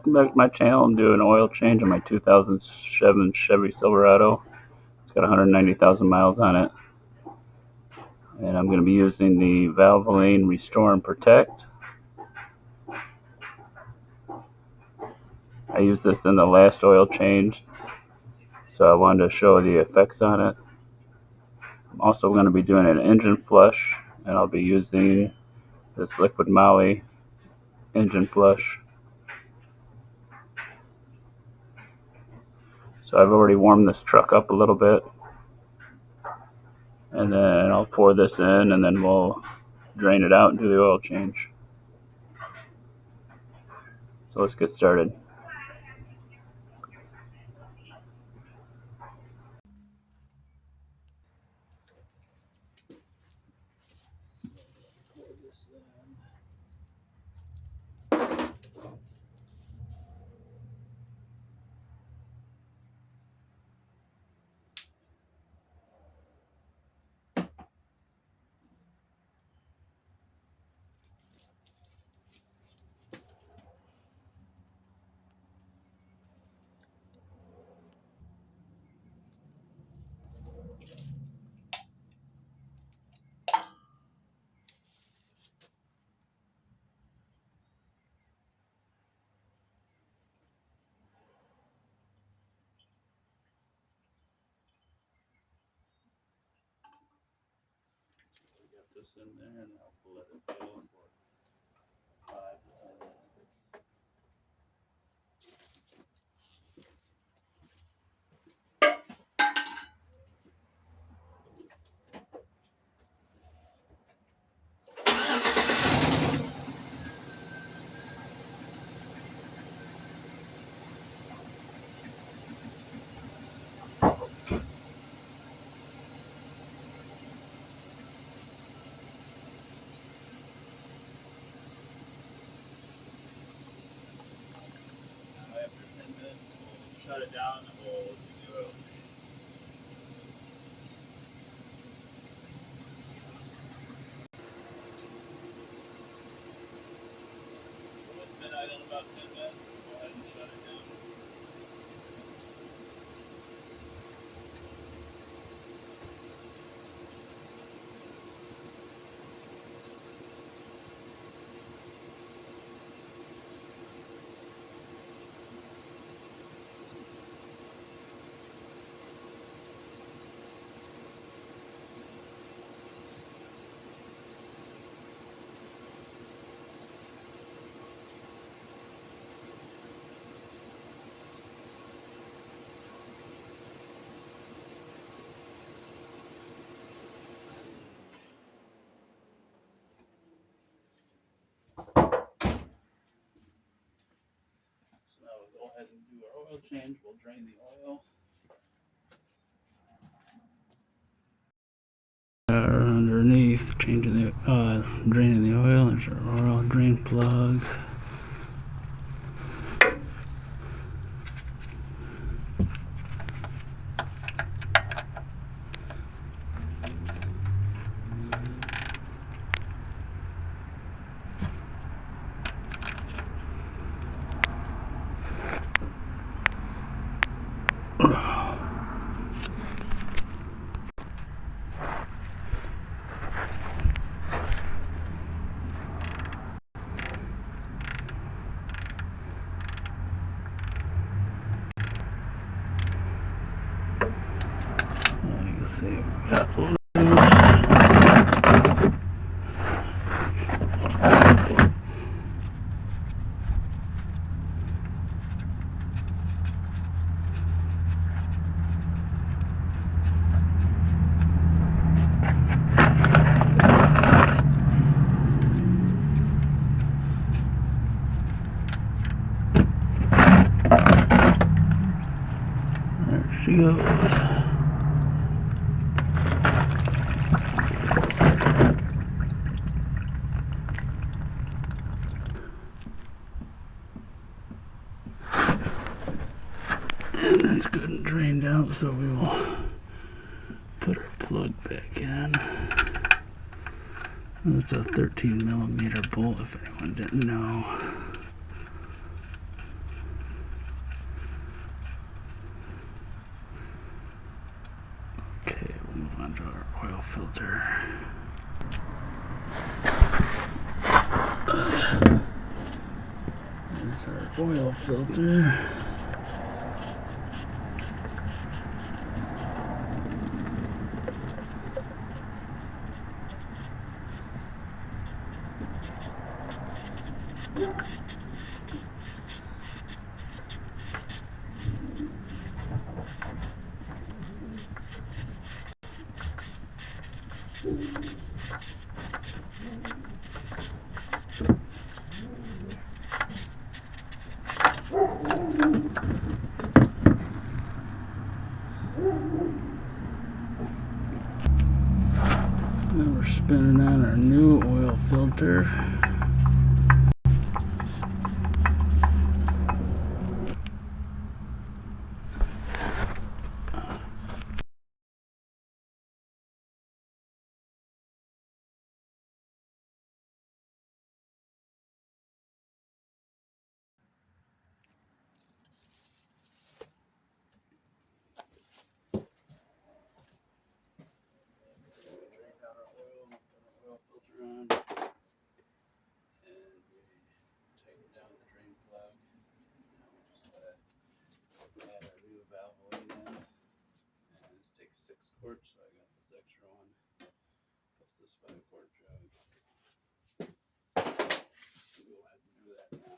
welcome back to my channel. I'm doing an oil change on my 2007 Chevy Silverado. It's got 190,000 miles on it. And I'm going to be using the Valvoline Restore and Protect. I used this in the last oil change, so I wanted to show the effects on it. I'm also going to be doing an engine flush, and I'll be using this liquid moly engine flush. So I've already warmed this truck up a little bit, and then I'll pour this in, and then we'll drain it out and do the oil change. So let's get started. Pour this in. Get this in there, and I'll let it go for 5 to 10 minutes. After 10 minutes, we'll shut it down and we'll do the oil change. So it's been out in about 10 minutes. We'll go ahead and shut it down. So now we'll go ahead and do our oil change. We'll drain the oil. Underneath, changing the draining the oil. There's our oil drain plug. See, we got loose. There she goes. And that's good and drained out, so we will put our plug back in. It's a 13mm bolt, if anyone didn't know. There's our oil filter. There's our oil filter. Now we're spinning on our new oil filter. Add our new Valvoline in, and this takes 6 quarts, so I got this extra one, plus this 5-quart jug. We'll go ahead and do that now.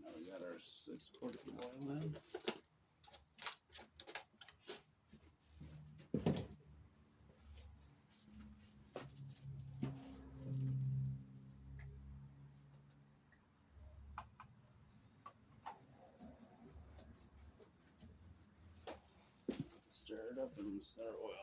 Now we got our 6 quarts of oil in. stir it up and start oil.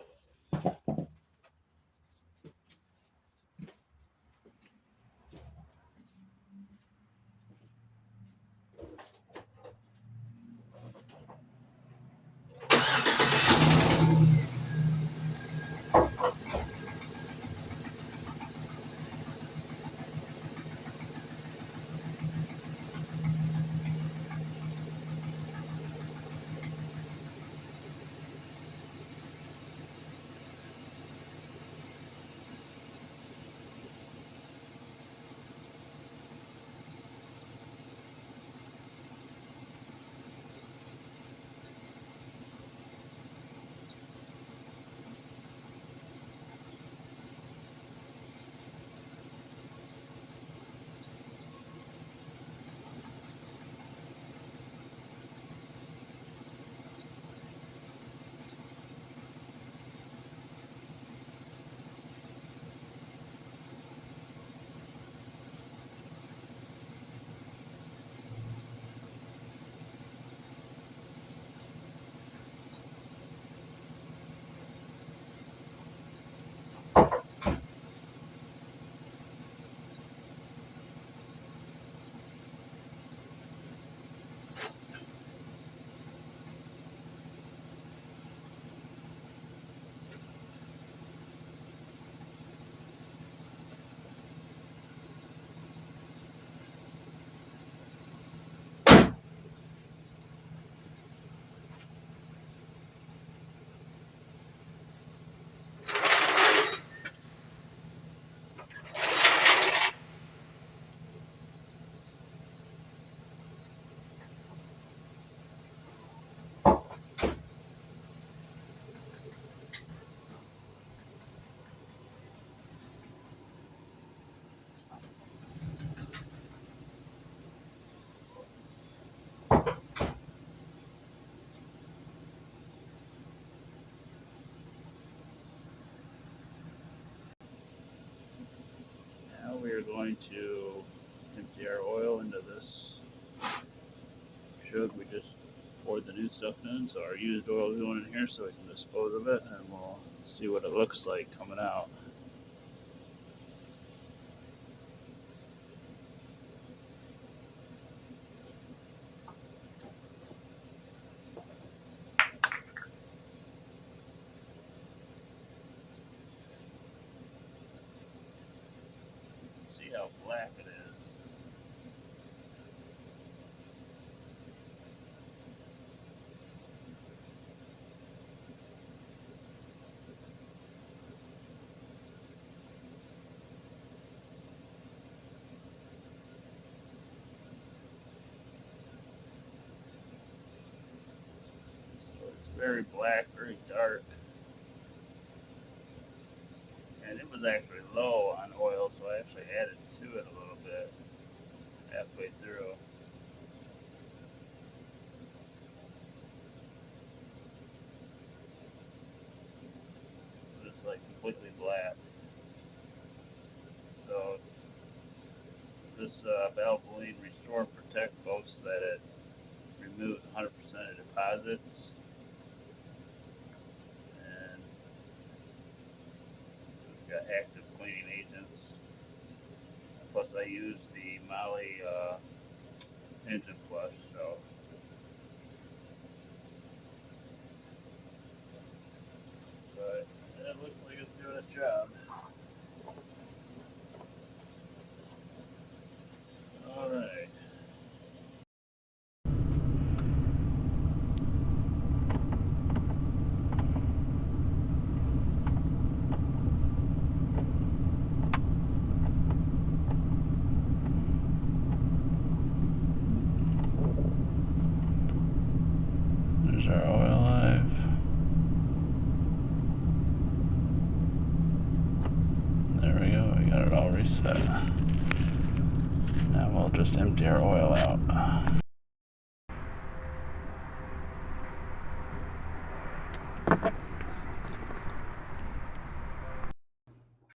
Now we are going to empty our oil into this jug. We just poured the new stuff in, so our used oil is going in here so we can dispose of it, and we'll see what it looks like coming out. See how black it is. So it's very black, very dark. And it was actually low on oil, so I actually added to it a little bit halfway through. It's like completely black. So this Valvoline Restore and Protect boasts that it removes 100% of deposits, and it's got active cleaning agents. Plus, I use the Molly engine flush, so but it looks like it's doing its job. All right. There's our oil live. There we go, we got it all reset. Now we'll just empty our oil out.